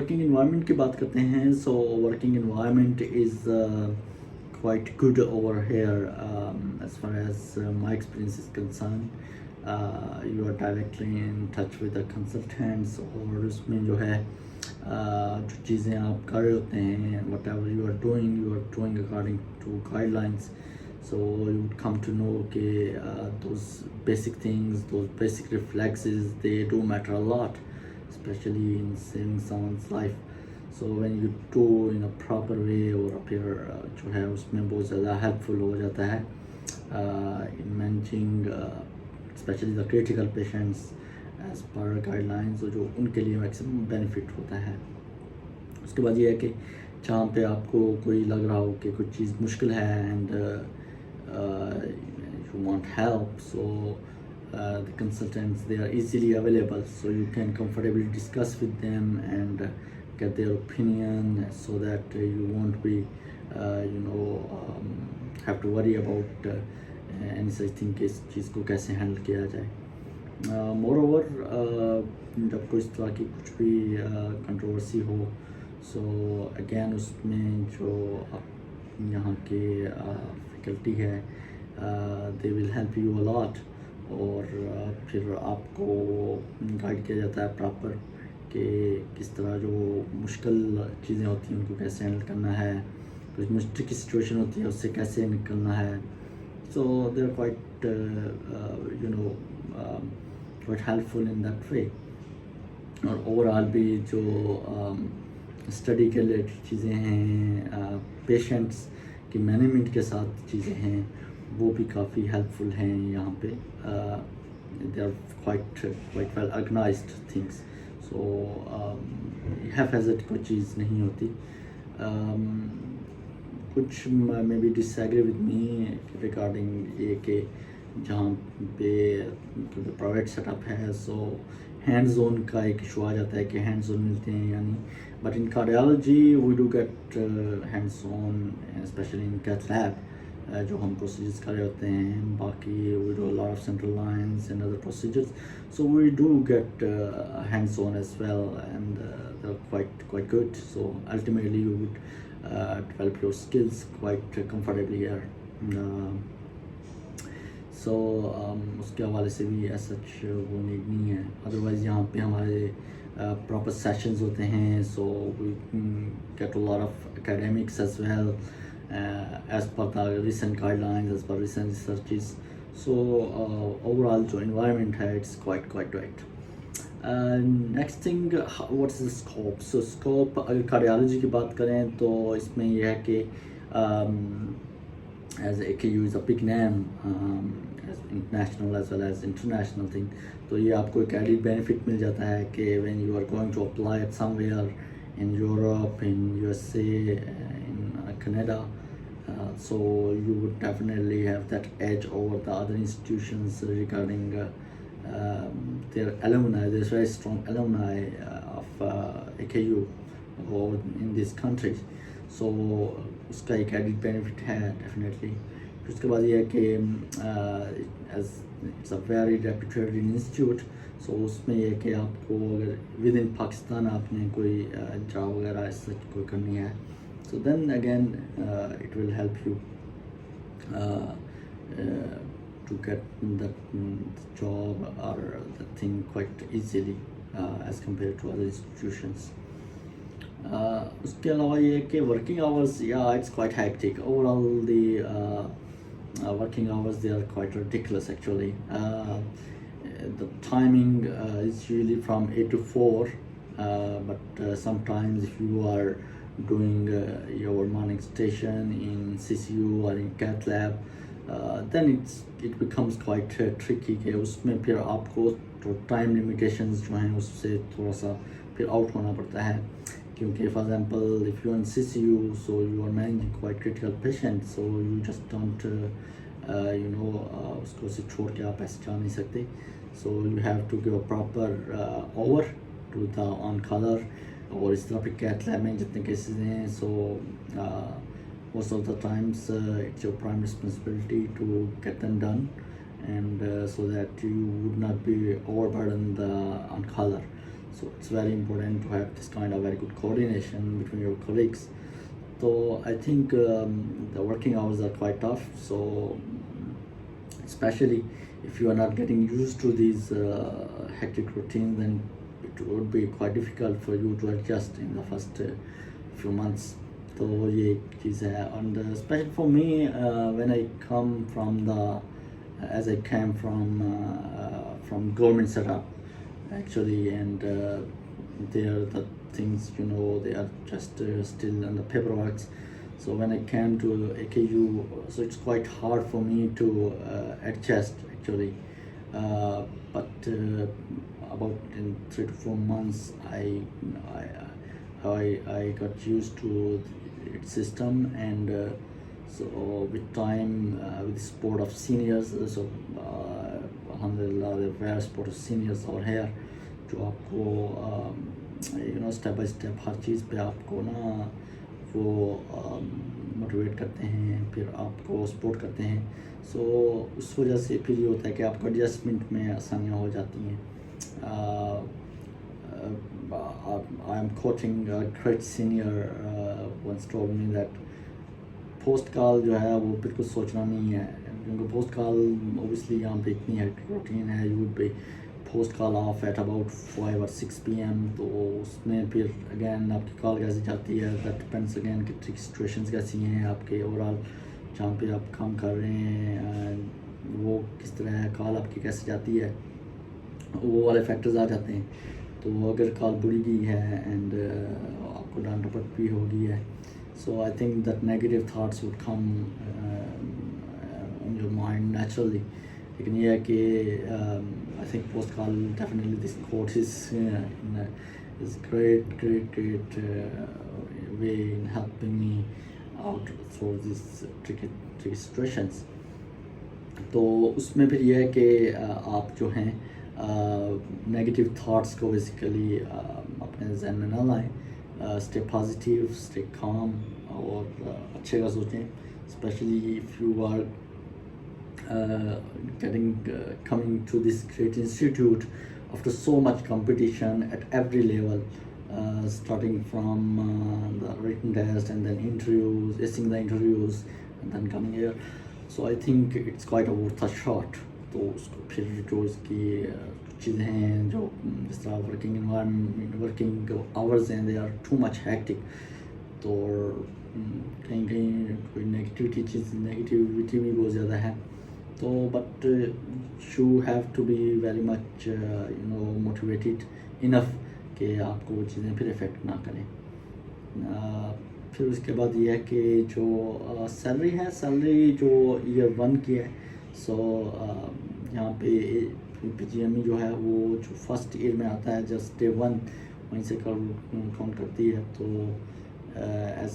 Working environment की बात करते हैं. So working environment is quite good over here as far as my experience is concerned. You are directly in touch with the consultants और उसमें जो है जो चीज़ें आप कर रहे होते हैं, whatever you are doing according to guidelines. So you would come to know those basic things, those basic reflexes, they do matter a lot, especially in saving someone's life. So when you do in a proper way और फिर जो है उसमें बहुत ज़्यादा helpful हो जाता है in managing especially the critical patients as per guidelines, और जो उनके लिए मैक्सिमम बेनिफिट होता है. उसके बाद ये है कि जहाँ पे आपको कोई लग रहा हो कि कुछ चीज़ मुश्किल है and you want help, so the consultants, they are easily available, so you can comfortably discuss with them and get their opinion, so that you won't be have to worry about any such thing कि इस चीज़ को कैसे handle किया जाए. Moreover, जब कोई इस तरह की कुछ भी कंट्रोवर्सी हो, सो अगेन उसमें जो यहाँ के फैकल्टी है they will help you a lot, और फिर आपको गाइड किया जाता है प्रॉपर कि किस तरह जो मुश्किल चीज़ें होती हैं उनको कैसे हैंडल करना है, कुछ मुश्किल की सिचुएशन होती है उससे कैसे निकलना है. So they are quite quite helpful in that way. और ओवरऑल भी जो स्टडी के रिलेटेड चीज़ें हैं, पेशेंट्स की मैनेजमेंट के साथ चीज़ें हैं, वो भी काफ़ी हेल्पफुल हैं यहाँ पे. They are quite well organized things, so haphazard कोई चीज़ नहीं होती. कुछ may be disagree with me regarding ये कि जहाँ पे प्राइवेट सेटअप है, सो हैंड जोन का एक इशू आ जाता है कि हैंड जोन मिलते हैं या नहीं. But in cardiology we do get hands on, specially in cath lab, जो हम प्रोसीजर्स कर रहे होते हैं. बाकी we do lot of central lines and other procedures, so we do get hands on as well, and they are quite good. So ultimately you would develop your skills quite comfortably here. सो उसके हवाले से भी ऐसा वो need नहीं है. Otherwise यहाँ पे हमारे प्रॉपर सेशंस होते हैं, so we get a lot of academics as well as per the recent guidelines, as per recent researches. So overall जो इन्वायरमेंट है it's quite right. Next thing, what's the scope. So scope अगर cardiology की बात करें तो इसमें यह है कि as AKU is a big name, as international as well as international thing, तो ये आपको एक एडिड बेनिफिट मिल जाता है कि when you are going to apply it somewhere in Europe, in USA, in Canada, so you would definitely have that edge over the other institutions regarding their alumni. There's very strong alumni of AKU in these countries, so उसका एक added benefit है definitely. फिर उसके बाद ये है कि as it's a very reputed institute, so उसमें ये है कि आपको अगर विद इन पाकिस्तान आपने कोई जॉब वगैरह ऐसा कोई करनी है, so then again it will help you to get that job or the thing quite easily as compared to other institutions. उसके अलावा ये कि वर्किंग आवर्स, या it's quite hectic. Overall the working hours they are quite ridiculous actually. The timing is usually from 8 to 4, but sometimes if you are doing your morning station in CCU or in cath lab, then it becomes quite tricky कि उसमें फिर आपको तो time limitations जो हैं उससे थोड़ा सा फिर आउट होना पड़ता है. क्योंकि for example if you are in CCU, so you are managing quite critical patient, so you just don't उसको से छोड़ के आप ऐसे जा नहीं सकते. So you have to give a proper over to the on call. और इस तरह पे कैथ लैब में जितने केसेस हैं, सो most of the times it's your prime responsibility to get them done, and so that you would not be overburdened on color. So it's very important to have this kind of very good coordination between your colleagues. So I think the working hours are quite tough. So especially if you are not getting used to these hectic routines, then it would be quite difficult for you to adjust in the first few months. तो ये एक चीज़ है and especially for me when I come from the as I came from government setup actually, and there the things, you know, they are just still in the paperwork. So when I came to AKU, so it's quite hard for me to adjust actually, but about in 3 to 4 months I got used to its system, and so with time with the support of seniors, so alhamdulillah there are various support of seniors over here जो आपको you know step by step हर चीज़ पे आपको ना वो motivate करते हैं, फिर आपको सपोर्ट करते हैं. सो उस वजह से फिर ये होता है कि आपको एडजस्टमेंट में आसानियाँ हो जाती हैं. I am quoting a great senior once told me that post call जो है वो बिल्कुल सोचना नहीं है, क्योंकि पोस्ट कॉल ओबियसली यहाँ पे इतनी हेक्टिक रूटीन है. You would be post call of at about 5 or 6 PM. तो उसमें फिर अगेन आपकी कॉल कैसे जाती है, दैट डिपेंड्स अगेन कि ट्रिक सिचुएशंस कैसी हैं आपके ओवरऑल जहाँ पे आप काम कर रहे हैं, वो किस तरह है, कॉल आपकी कैसे जाती है, वो वाले फैक्टर्स आ जाते हैं. तो अगर कॉल बुरी गई है एंड आपको डांट डपट भी हो गई है, so I think that negative thoughts would come in your mind naturally. लेकिन ये है कि I think post call definitely this quote is great way in helping me out through these tricky situations. तो उसमें फिर ये है कि आप जो हैं नेगेटिव थाट्स को बेसिकली अपने जहन में ना लाएं. स्टे पॉजिटिव, स्टे काम और अच्छे का सोचें. Specially if you are coming to this great institute after so much competition at every level, starting from the written test and then interviews, acing the interviews and then coming here. So I think it's quite a worth a shot. तो उसको फिर जो इसकी चीज़ें हैं, जो जिस तरह वर्किंग इन्वायरमेंट, वर्किंग आवर्स हैं, they are too much hectic. तो कहीं कहीं कोई नेगेटिविटी भी बहुत ज़्यादा है. तो but you have to be very much you know motivated enough कि आपको वो चीज़ें फिर इफ़ेक्ट ना करें. फिर उसके बाद ये है कि जो सैलरी है, सैलरी जो ईयर 1 की है, सो यहाँ पे PGME जो है वो जो फर्स्ट ईयर में आता है, जस्ट डे 1 वहीं से काउंट करती है. तो as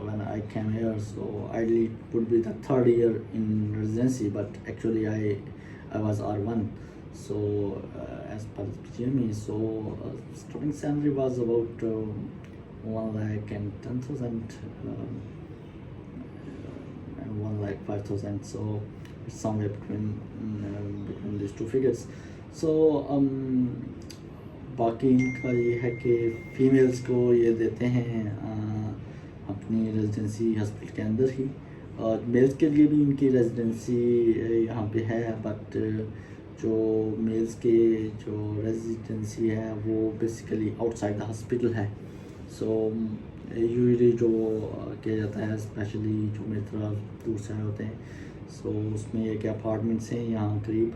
when I came here, so ideally it would be the 3rd year in residency, but actually I was R1. So as per PGME, so starting salary was about 1,10,000 and 1,05,000. So it's somewhere between these two figures. So बाकी इनका ये है कि females को ये देते हैं अपनी रेजिडेंसी हॉस्पिटल के अंदर ही, और मेल्स के लिए भी इनकी रेजिडेंसी यहाँ पे है. बट जो मेल्स के जो रेजिडेंसी है वो बेसिकली आउटसाइड द हॉस्पिटल है. सो यूजुअली जो किया जाता है, स्पेशली जो मेरी तरफ दूर से आए होते हैं, सो उसमें एक अपार्टमेंट्स हैं यहाँ करीब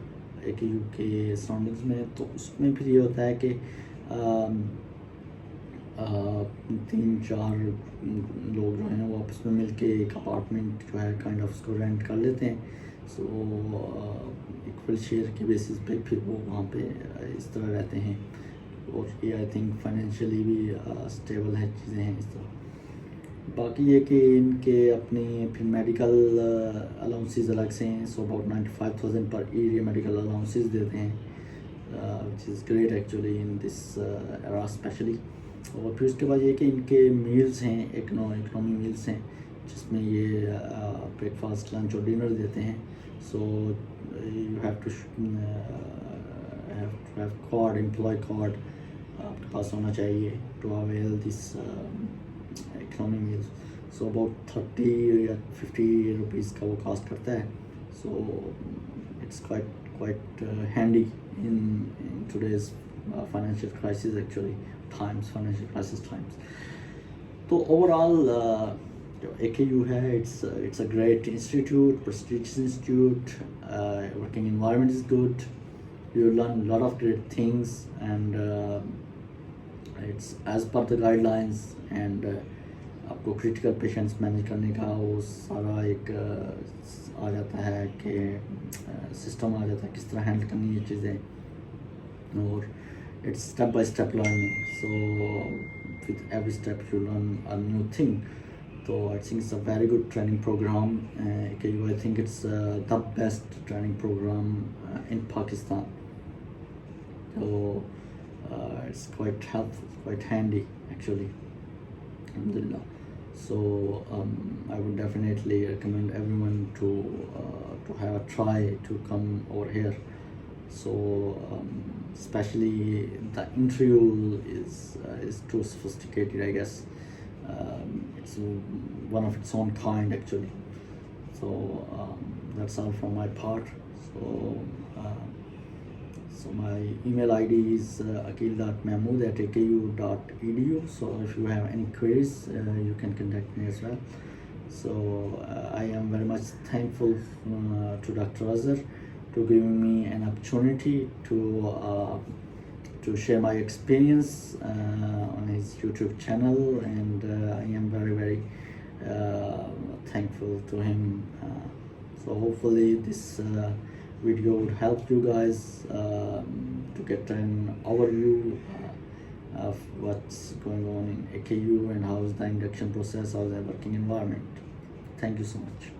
AKU के सराउंडिंग्स में. तो उसमें फिर ये होता है कि 3-4 लोग जो हैं वो आपस में मिलके एक अपार्टमेंट जो है काइंड ऑफ उसको रेंट कर लेते हैं. सो इक्वल शेयर के बेसिस पे फिर वो वहाँ पे इस तरह रहते हैं. और ये आई थिंक फाइनेंशियली भी स्टेबल है, चीज़ें हैं इस तरह. बाकी ये कि इनके अपने फिर मेडिकल अलाउंसेस अलग से हैं. सो अबाउट 95,000 पर ईयर ये मेडिकल अलाउंसेस देते हैं, which is great actually in this era specially. और फिर उसके बाद ये कि इनके मील्स हैं, इकनॉमी मील्स हैं, जिसमें ये ब्रेकफास्ट, लंच और डिनर देते हैं. So you have to have card, employee card आपके पास होना चाहिए to avail this economy meals. So about 30 या 50 rupees का वो cost करता है. So it's quite handy in today's financial crisis actually financial crisis times. So overall जो AKU है it's a great institute, prestigious institute. Working environment is good. You learn a lot of great things, and it's as per the guidelines. And आपको critical patients manage करने का वो सारा एक आ जाता है कि सिस्टम आ जाता है किस तरह हैंडल करनी ये चीज़ें, और it's step by step learning. So with every step you learn a new thing. So I think it's a very good training program. AKU, I think it's the best training program in Pakistan. So it's quite helpful, quite handy actually. Alhamdulillah. So I would definitely recommend everyone to have a try to come over here. So especially the interview is too sophisticated, I guess. It's one of its own kind actually. So that's all from my part. So my email ID is akil.mahmood@aku.edu. So if you have any queries, you can contact me as well. So I am very much thankful to Dr. Azhar to giving me an opportunity to share my experience on his YouTube channel, and I am very thankful to him. So hopefully this video would help you guys to get an overview of what's going on in AKU and how is the induction process, how is the working environment. Thank you so much.